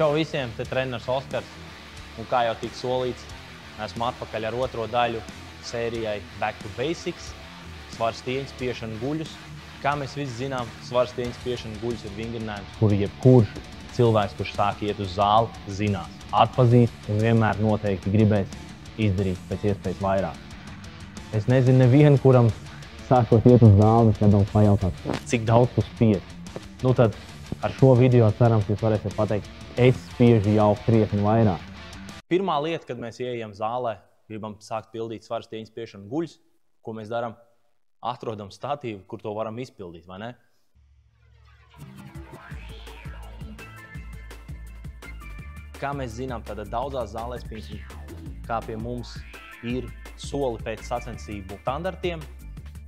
Čau visiem, te treneris Oskars. Un kā jau tika solīts, esmu atpakaļ ar otro daļu sērijai Back to Basics. Svars tieņu spiešana guļus. Kā mēs visi zinām, svars tieņu spiešana guļus ir vingrinājums, kuru jebkurš cilvēks, kurš sāk iet uz zāli, zinās, atpazīst un vienmēr noteikti gribēs izdarīt pēc iespējas vairāk. Es nezinu nevienu, kuram sākot iet uz zāli, kad nav pajautāt, cik daudz tu spied. Nu tad ar šo video cerams, jūs varēsiet pateikt, es spiežu jau krietni vairāk. Pirmā lieta, kad mēs ieejam zālē, gribam sākt pildīt svars tieņu spiešanu guļus, ko mēs darām? Atrodam statīvu, kur to varam izpildīt, vai ne? Kā mēs zinām, tad daudzās zālēs, kā pie mums ir soli pēc sacensību standartiem,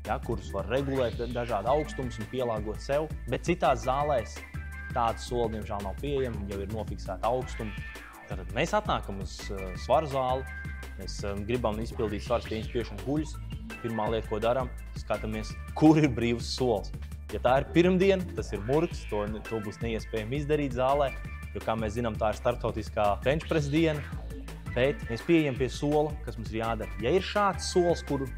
ja, kurus var regulēt dažādi augstums un pielāgot sev, bet citās zālēs tāda soli, diemžēl, nav pieejama, jau ir nofiksēta augstuma. Tad mēs atnākam uz svaru zāli, mēs gribam izpildīt svars tieņu spiešanu guļus. Pirmā lieta, ko darām, skatāmies, kur ir brīvs solis. Ja tā ir pirmdiena, tas ir murgs, to būs neiespējami izdarīt zālē, jo, kā mēs zinām, tā ir starptautiskā bench press diena, bet mēs pieejam pie sola, kas mums ir jādara. Ja ir šāds solis, kuru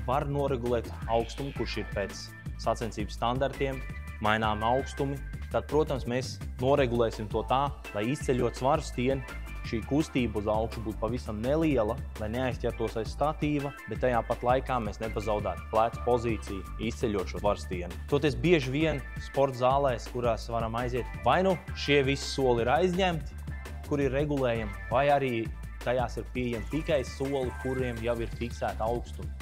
var noregulēt augstumu, kurš ir pēc sacensību standartiem, mainām augstumi, tad, protams, mēs noregulēsim to tā, lai izceļot svaru stieni, šī kustība uz augšu būtu pavisam neliela, lai neaizķertos aiz statīva, bet tajā pat laikā mēs nepazaudētu plecu pozīciju, izceļot šo svaru stieni. Toties bieži vien sporta zālēs, kurās varam aiziet, vai nu šie visi soli ir aizņemti, kur ir regulējami, vai arī tajās ir pieejami tikai soli, kuriem jau ir fiksēta augstuma.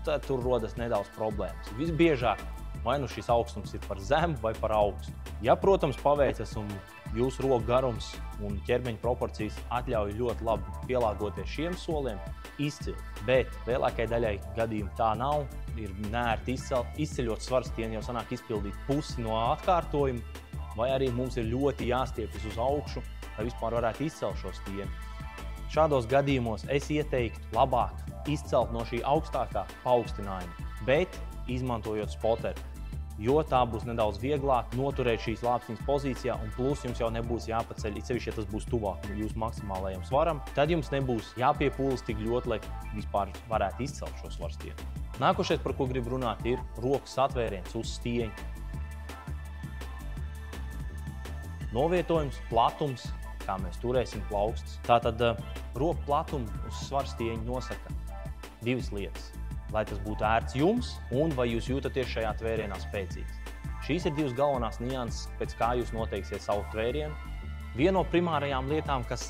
Tad tur rodas nedaudz problēmas. Visbiežāk vai nu šis augstums ir par zemu vai par augstu. Ja, protams, paveicas un jūsu roku garums un ķermeņa proporcijas atļauj ļoti labi pielāgoties šiem soliem, izcili. Bet lielākai daļai gadījumu tā nav, ir neērti izceļot svaru stieni, jau sanāk izpildīt pusi no atkārtojuma, vai arī mums ir ļoti jāstiepjas uz augšu, lai vispār varētu izcelt šo stieni. Šādos gadījumos es ieteiktu labāk izcelt no šī augstākā paaugstinājuma, bet izmantojot spoteru, jo tā būs nedaudz vieglāk noturēt šīs lāpstiņas pozīcijā, un plus jums jau nebūs jāpaceļ, it sevišķi, ja tas būs tuvāk jūsu maksimālajam svaram, tad jums nebūs jāpiepūlas tik ļoti, lai vispār varētu izcelt šo svaru stieni. Nākošais, par ko gribu runāt, ir rokas atvēriens uz stieņa. Novietojums, platums, kā mēs turēsim plaukstus. Tātad roku platumu uz svaru stieņa nosaka divas lietas. Lai tas būtu ērts jums, un vai jūs jūtaties šajā tvērienā spēcīgs. Šīs ir divas galvenās nianses, pēc kā jūs noteiksiet savu tvērienu. Viena no primārajām lietām, kas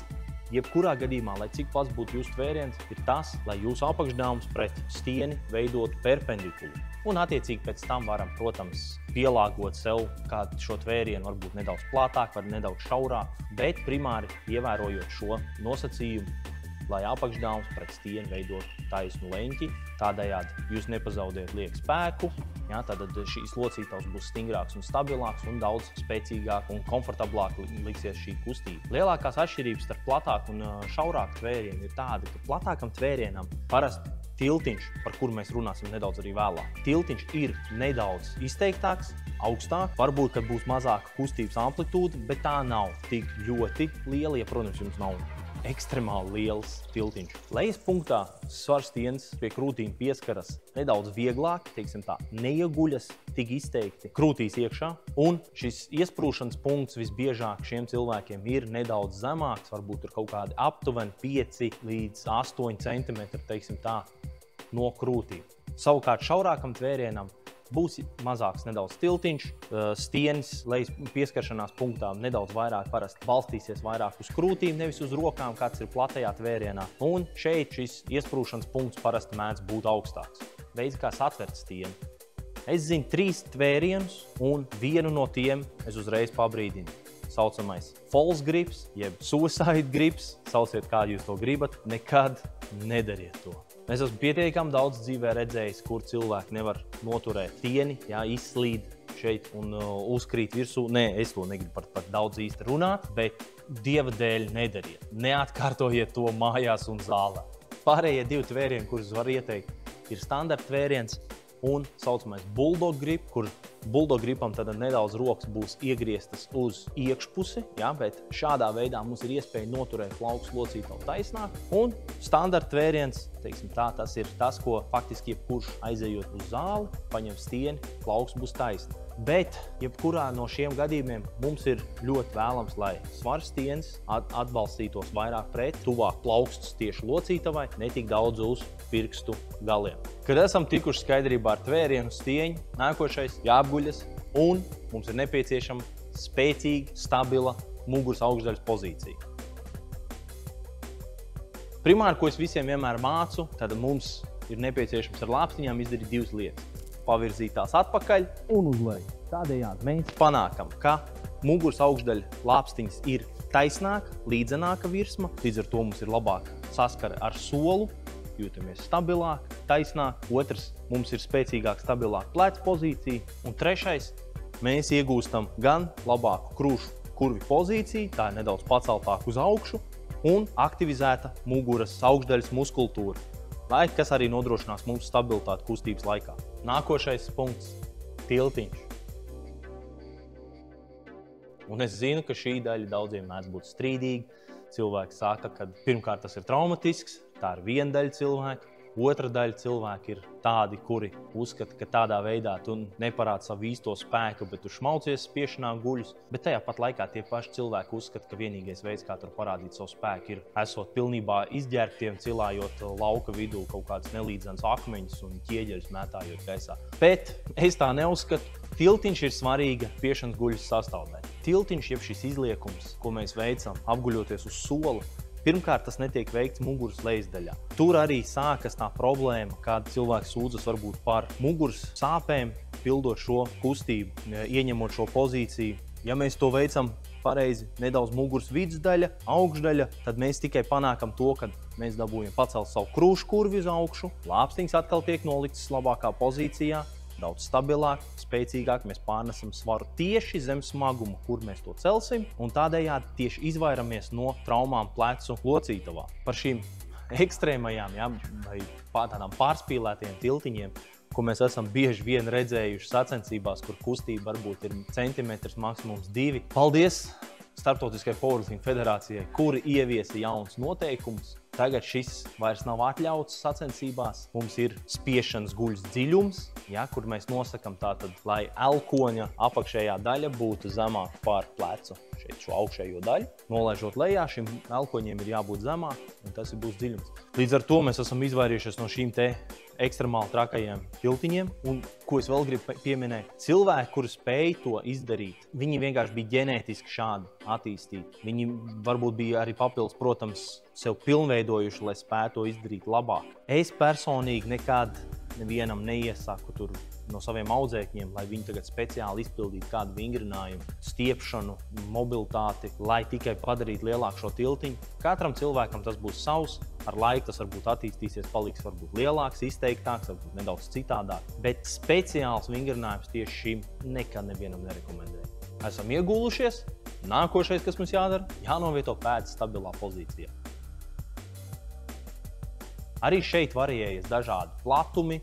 jebkurā gadījumā, lai cik pats būtu jūsu tvēriens, ir tas, lai jūsu apakšdāvums pret stieni veidotu perpendikulu. Un attiecīgi pēc tam varam, protams, pielāgot sev kādu šo tvērienu, varbūt nedaudz plātāk, var nedaudz šaurāk, bet primāri ievērojot šo nosacījumu, lai apakšdāvums pret stieni veidotu taisnu leņķi. Tādējādi jūs nepazaudējat lieku spēku, ja, tad šīs locītavs būs stingrāks un stabilāks un daudz spēcīgāk un komfortablāk liksies šī kustība. Lielākās atšķirības starp platāku un šaurāku tvērienu ir tāda, ka platākam tvērienam parasti tiltiņš, par kuru mēs runāsim nedaudz arī vēlāk. Tiltiņš ir nedaudz izteiktāks, augstāk, varbūt, ka būs mazāka kustības amplitūda, bet tā nav tik ļoti liela, ja, protams, jums nav ekstremāli liels tiltiņš. Lejas punktā svars stienis pie krūtīm pieskaras nedaudz vieglāk, teiksim tā, neieguļas tik izteikti krūtīs iekšā, un šis iesprūšanas punkts visbiežāk šiem cilvēkiem ir nedaudz zemāks, varbūt tur kaut kādi aptuveni 5 līdz 8 centimetri, teiksim tā, no krūtīm. Savukārt šaurākam tvērienam būs mazāks nedaudz tiltiņš, stienis lejas pieskaršanās punktā nedaudz vairāk parasti balstīsies vairāk uz krūtīm, nevis uz rokām, kāds ir platajā tvērienā. Un šeit šis iesprūšanas punkts parasti mēdz būt augstāks. Veids, kā satvert stieni. Es zinu 3 tvērienus, un vienu no tiem es uzreiz pabrīdinu. Saucamais false grips, jeb suicide grips, sauciet, kā jūs to gribat, nekad nedariet to. Es esmu pietiekami daudz dzīvē redzējis, kur cilvēki nevar noturēt stieni, ja, izslīd šeit un uzkrīt virsū. Nē, es to negribu par daudz īsti runāt, bet Dieva dēļ nedariet. Neatkārtojiet to mājās un zālē. Pārējie 2 tvērieni, kurus var ieteikt, ir standarta tvēriens. un saucamais bulldog grip, kur bulldog gripam tad nedaudz rokas būs iegrieztas uz iekšpusi, ja, bet šādā veidā mums ir iespēja noturēt plaukstas locītavu taisnāk. Un standarta vēriens, teiksim tā, tas ir tas, ko faktiski jebkurš aizejot uz zāli, paņem stieni, plaukstas būs taisna. Bet jebkurā no šiem gadījumiem mums ir ļoti vēlams, lai svarstienis atbalstītos vairāk pret, tuvāk plaukstas tieši locītavai, ne tik daudz uz pirkstu galiem. Kad esam tikuši skaidrībā ar tvērienu stieņu, nākošais jāapguļas un mums ir nepieciešama spēcīga, stabila muguras augšdaļas pozīcija. Primāri, ko es visiem vienmēr mācu, tad mums ir nepieciešams ar lāpstiņām izdarīt divas lietas. Pavirzīt tās atpakaļ un uz leju. Tādējādi mēs panākam, ka muguras augšdaļa lāpstiņas ir taisnāka, līdzenāka virsma, līdz ar to mums ir labāka saskara ar solu, jūtamies stabilāk, taisnāk. Otrs, mums ir spēcīgāk, stabilāk pleca pozīcija. Un trešais, mēs iegūstam gan labāku krūšu kurvi pozīciju, tā ir nedaudz paceltāk uz augšu, un aktivizēta muguras augšdaļas muskultūra, kas arī nodrošinās mums stabilitāti kustības laikā. Nākošais punkts – tiltiņš. Un es zinu, ka šī daļa daudziem mēdz būt strīdīga. Cilvēki saka, ka pirmkārt tas ir traumatisks, tā ir viena daļa cilvēka. Otra daļa cilvēki ir tādi, kuri uzskata, ka tādā veidā tu neparādi savu īsto spēku, bet tu šmaucies spiešanā guļus. Bet tajā pat laikā tie paši cilvēki uzskata, ka vienīgais veids, kā tur parādīt savu spēku, ir esot pilnībā izģērbtiem, cilājot lauka vidū kaut kādas nelīdzenas akmeņus un ķieģeļus mētājot gaisā. Bet es tā neuzskatu. Tiltiņš ir svarīga spiešanas guļas sastāvdaļa. Tiltiņš, jeb šis izliekums, ko mēs veicam apguļoties uz sola, pirmkārt, tas netiek veikts muguras lejasdaļā. Tur arī sākas tā problēma, kad cilvēks sūdzas varbūt par muguras sāpēm, pildot šo kustību, ieņemot šo pozīciju. Ja mēs to veicam pareizi, nedaudz muguras vidusdaļa, augšdaļa, tad mēs tikai panākam to, ka mēs dabūjam pacelt savu krūšu kurvi uz augšu, lāpstiņas atkal tiek noliktas labākā pozīcijā, daudz stabilāk, spēcīgāk, mēs pārnesam svaru tieši zem smaguma, kur mēs to celsim, un tādējādi tieši izvairamies no traumām plecu locītavā. Par šīm ekstrēmajām, vai tādām pārspīlētiem tiltiņiem, ko mēs esam bieži vien redzējuši sacensībās, kur kustība varbūt ir centimetrs, maksimums 2. Paldies Starptautiskajai Powerlifting federācijai, kuri ieviesa jauns noteikums. Tagad šis vairs nav atļauts sacensībās. Mums ir spiešanas guļas dziļums, kur mēs nosakam tātad, lai elkoņa apakšējā daļa būtu zemāka pār plecu. Šeit šo augšējo daļu. Nolaižot lejā, šim elkoņiem ir jābūt zemāk, un tas būs dziļums. Līdz ar to mēs esam izvairījušies no šīm te ekstremāli trakajiem tiltiņiem. Un, ko es vēl gribu pieminēt, cilvēki, kuri spēja to izdarīt, viņi vienkārši bija ģenētiski šādi attīstīti. Viņi varbūt bija arī papildus, protams, sev pilnveidojuši, lai spētu to izdarīt labāk. Es personīgi nekad nevienam neiesaku tur no saviem audzēkņiem, lai viņi tagad speciāli izpildītu kādu vingrinājumu, stiepšanu, mobilitāti, lai tikai padarītu lielāku šo tiltiņu. Katram cilvēkam tas būs savs, ar laiku tas varbūt attīstīsies, paliks varbūt lielāks, izteiktāks, varbūt nedaudz citādāk, bet speciāls vingrinājums tieši šim nekad nevienam nerekomendēju. Esam iegūlušies, nākošais, kas mums jādara, jānovieto pēdas stabilā pozīcijā. Arī šeit variējas dažādi platumi,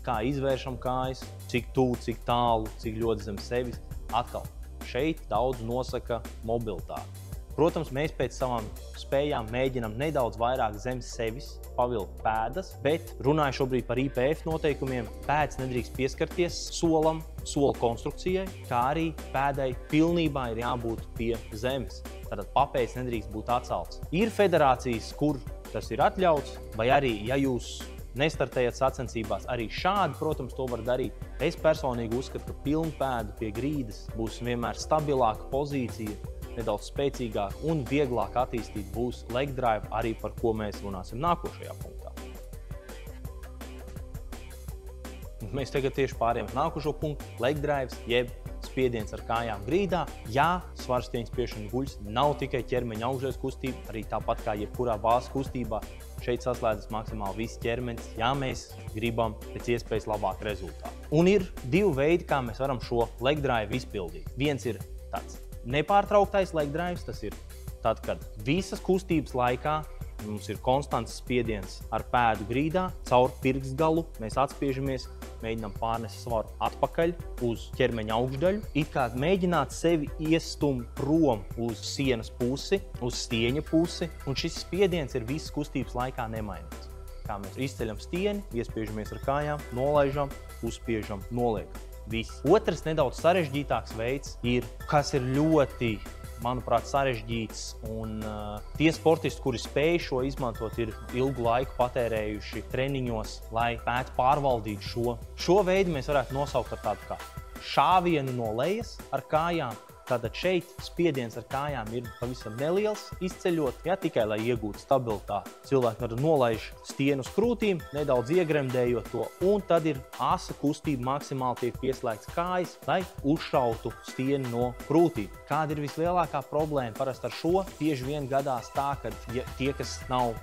kā izvēršam kājas, cik tuvu, cik tālu, cik ļoti zem sevis. Atkal, šeit daudz nosaka mobilitāti. Protams, mēs pēc savām spējām mēģinam nedaudz vairāk zem sevis pavilkt pēdas, bet runāju šobrīd par IPF noteikumiem. Pēdas nedrīkst pieskarties solam, sola konstrukcijai, kā arī pēdai pilnībā ir jābūt pie zemes. Tātad papējs nedrīkst būt atcelts. Ir federācijas, kur tas ir atļauts, vai arī, ja jūs nestartējat sacensībās, arī šādi, protams, to var darīt. Es personīgi uzskatu, ka pilnpēdu pie grīdas būs vienmēr stabilāka pozīcija, nedaudz spēcīgāk un vieglāk attīstīt būs leg drive, arī par ko mēs runāsim nākošajā punktā. Mēs tagad tieši pārējām nākošo punktu, leg drives, jeb spiediens ar kājām grīdā. Jā, svarstieņa spiešana guļas nav tikai ķermeņa augšdaļas kustība, arī tāpat kā jebkurā bāzes kustībā. Šeit saslēdzas maksimāli viss ķermenis, ja mēs gribam pēc iespējas labāku rezultātu. Un ir divi veidi, kā mēs varam šo leg drive izpildīt. Viens ir tāds nepārtrauktais leg drives, tas ir tad, kad visas kustības laikā Mums ir konstants spiediens ar pēdu grīdā, caur pirkstgalu. Mēs atspiežamies, mēģinām pārnest svaru atpakaļ uz ķermeņa augšdaļu. It kā mēģināt sevi iestumt prom uz sienas pusi, uz stieņa pusi. Un šis spiediens ir visas kustības laikā nemainīgs. Kā mēs izceļam stieni, iespiežamies ar kājām, nolaižam, uzspiežam, noliekam. Viss. Otrs nedaudz sarežģītāks veids ir, kas ir ļoti, manuprāt, sarežģīts, un tie sportisti, kuri spēj šo izmantot, ir ilgu laiku patērējuši treniņos, lai spētu pārvaldīt šo. Šo veidu mēs varētu nosaukt ar tādu kā šāvienu no lejas ar kājām. Tātad šeit spiediens ar kājām ir pavisam neliels, izceļot, tikai lai iegūtu stabilitāti. Cilvēki var nolaiž stienu uz krūtīm, nedaudz iegremdējot to, un tad ir asa kustība, maksimāli tiek pieslēgts kājas, lai uzšautu stieni no krūtīm. Kāda ir vislielākā problēma? Parasti ar šo bieži vien gadās tā, ka tie, kas nav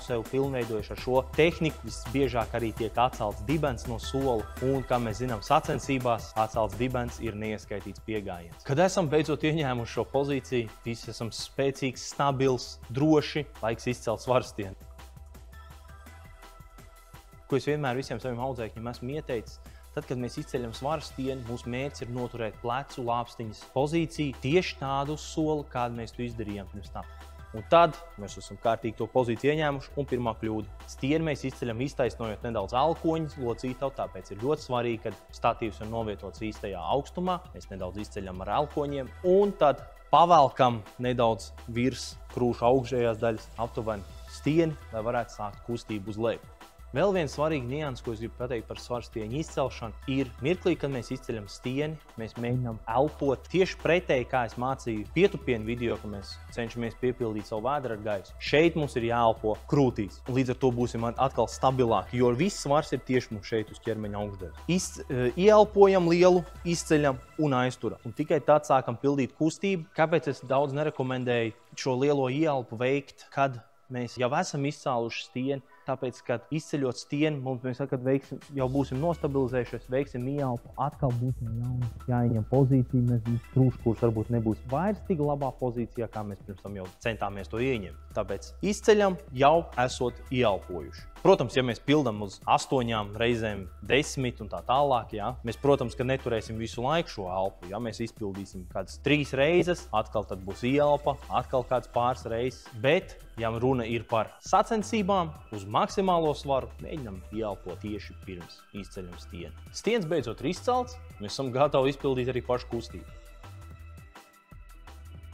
sev pilnveidojuši ar šo tehniku, visbiežāk arī tiek atcelts dibens no sola, un, kā mēs zinām, sacensībās atcelts dibens ir neieskaitīts piegājiens. Kad esam beidzot ieņēmuši šo pozīciju, visi esam spēcīgs, stabils, droši, laiks izcelt svarstieni. Ko es vienmēr visiem saviem audzēkņiem esmu ieteicis, tad, kad mēs izceļam svarstieni, mūsu mērķis ir noturēt plecu lāpstiņas pozīciju tieši tādu uz sola, kādu mēs to izdarījām pirms tam. Un tad mēs esam kārtīgi to pozīciju ieņēmuši, un pirmā kļūda. Stieni mēs izceļam iztaisnojot nedaudz elkoņus locītavu, tāpēc ir ļoti svarīgi, kad statīvs ir novietots īstajā augstumā. Mēs nedaudz izceļam ar elkoņiem, un tad pavelkam nedaudz virs krūšu augšējās daļas aptuveni stieni, lai varētu sākt kustību uz leju. Vēl viens svarīgs nians, ko es gribu pateikt par svarstieņu izcelšanu, ir mirklī, kad mēs izceļam stieni, mēs mēģinām elpot tieši pretēji, kā es mācīju pietupienu video, ka mēs cenšamies piepildīt savu vēdru ar gaisu. Šeit mums ir jāelpo krūtīs, un līdz ar to būsim atkal stabilāki, jo viss svars ir tieši mums šeit uz ķermeņa augšdaļas. Ieelpojam lielu, izceļam un aizturam. Un tikai tad sākam pildīt kustību. Kāpēc es daudz nerekomendēju šo lielo ieelpu veikt, kad mēs jau esam izcēluši stieni? Tāpēc, kad izceļot stieni, mēs jau būsim nostabilizējušies, veiksim ieelpu, atkal būsim jāieņem pozīcija, mēs krūškurs varbūt nebūs vairs tik labā pozīcijā, kā mēs pirms tam jau centāmies to ieņemt. Tāpēc izceļam jau esot ieelpojuši. Protams, ja mēs pildam uz 8 reizēm 10 un tā tālāk, mēs, protams, ka neturēsim visu laiku šo elpu. Ja mēs izpildīsim kādas 3 reizes, atkal tad būs ieelpa, atkal kāds pāris reizes. Bet, ja runa ir par sacensībām, uz maksimālo svaru, mēģinam ieelpot tieši pirms izceļam stieni. Stiens beidzot ir izcelts, mēs esam gatavi izpildīt arī pašu kustību.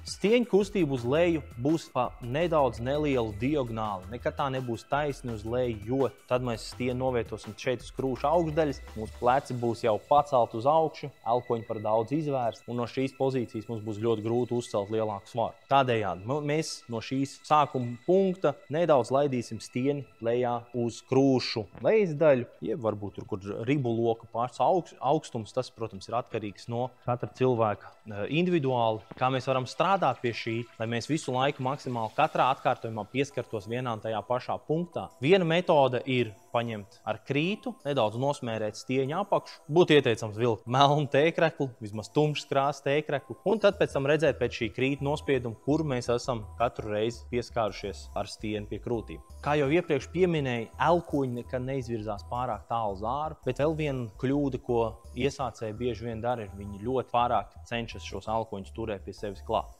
Stieņa kustība uz leju būs pa nedaudz nelielu diagonāli. Nekad tā nebūs taisni uz leju, jo tad mēs stieni novietosim šeit uz krūšu augšdaļas, mūsu pleci būs jau pacelt uz augšu, elkoņi par daudz izvērst, un no šīs pozīcijas mums būs ļoti grūti uzcelt lielāku svaru. Tādējādi mēs no šīs sākuma punkta nedaudz laidīsim stieni lejā uz krūšu lejas daļu, jeb varbūt tur, kur ribu loka pārs augstums, tas, protams, ir atkarīgs no katra cilvēka individuāli, kā mēs varam strādāt pie šī, lai mēs visu laiku maksimāli katrā atkārtojumā pieskartos vienā un tajā pašā punktā. Viena metode ir paņemt ar krītu, nedaudz nosmērēt stieņa apakšu. Būtu ieteicams vilkt melnu tēkreklu, vismaz tumšas krāsas tēkreklu, un tad pēc tam redzēt pēc šī krīta nospieduma, kur mēs esam katru reizi pieskārušies ar stieni pie krūtīm. Kā jau iepriekš pieminēju, elkoņi nekad neizvirzās pārāk tālu uz āru, bet vēl viena kļūda, ko iesācēji bieži vien dara, ir viņi ļoti pārāk cenšas šos elkoņus turēt pie sevis klāt.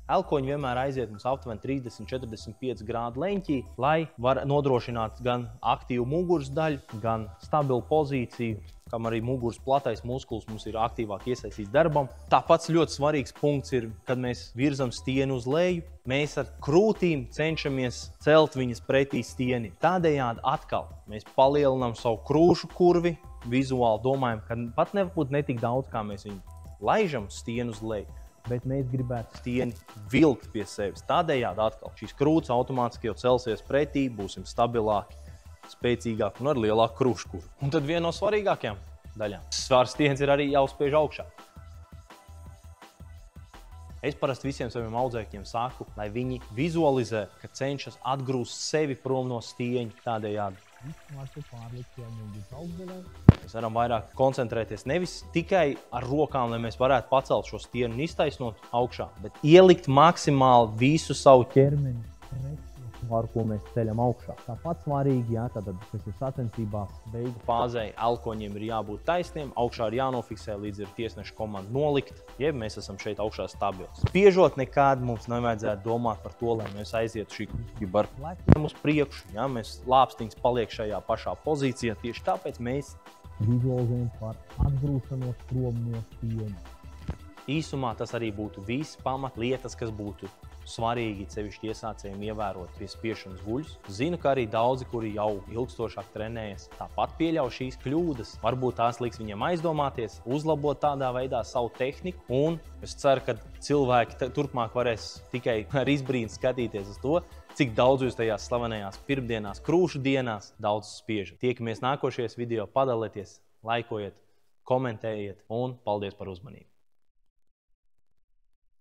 Elkoņi vienmēr aiziet mums aptuveni 30–45 grādu leņķī, lai var nodrošināt gan aktīvu muguras daļu, gan stabilu pozīciju, kam arī muguras platais muskulis mums ir aktīvāk iesaistīts darbam. Tāpats ļoti svarīgs punkts ir, kad mēs virzam stieni uz leju, mēs ar krūtīm cenšamies celt viņas pretī stieni. Tādējādi atkal mēs palielinām savu krūšu kurvi, vizuāli domājam, ka pat nebūtu netik daudz, kā mēs viņu laižam stieni uz leju, bet mēs gribētu stieni vilkt pie sevis. Tādējādi atkal šīs krūts automātiski jau celsies pretī, būsim stabilāki, spēcīgāki un ar lielāku krūškuru. Un tad viena no svarīgākajām daļām. Svarstiens ir arī jāuzspiež augšā. Es parasti visiem saviem audzēkņiem saku, lai viņi vizualizē, ka cenšas atgrūst sevi prom no stieņa tādējādi. Mēs varam vairāk koncentrēties nevis tikai ar rokām, lai mēs varētu pacelt šo stieni un iztaisnot augšā, bet ielikt maksimāli visu savu ķermeni svaru, ko mēs ceļam augšā. Tāpat svarīgi, jā, tātad, kas ir sacensībās, beigu Fāzei elkoņiem ir jābūt taisniem, augšā ir jānofiksē, līdz ir tiesneša komanda nolikt, jeb mēs esam šeit augšā stabils. Spiežot nekad mums nevajadzētu domāt par to, lai mēs aizietu šī bar uz priekšu, jā, mēs lāpstiņas paliek šajā pašā pozīcijā, tieši tāpēc mēs vizualizējam par atgrūšanos prom no stieņa. Īsumā tas arī būtu viss pamatlietas, kas būtu svarīgi sevišķi iesācējiem ievērot pie spiešanas guļus. Zinu, ka arī daudzi, kuri jau ilgstošāk trenējas, tāpat pieļauj šīs kļūdas. Varbūt tās liks viņiem aizdomāties, uzlabot tādā veidā savu tehniku, un es ceru, ka cilvēki turpmāk varēs tikai ar izbrīnu skatīties uz to, cik daudz jūs tajās slavenajās pirmdienās, krūšu dienās daudz spiežat. Tiekamies nākošajos video, padalieties, laikojiet, komentējiet un paldies par uzmanību!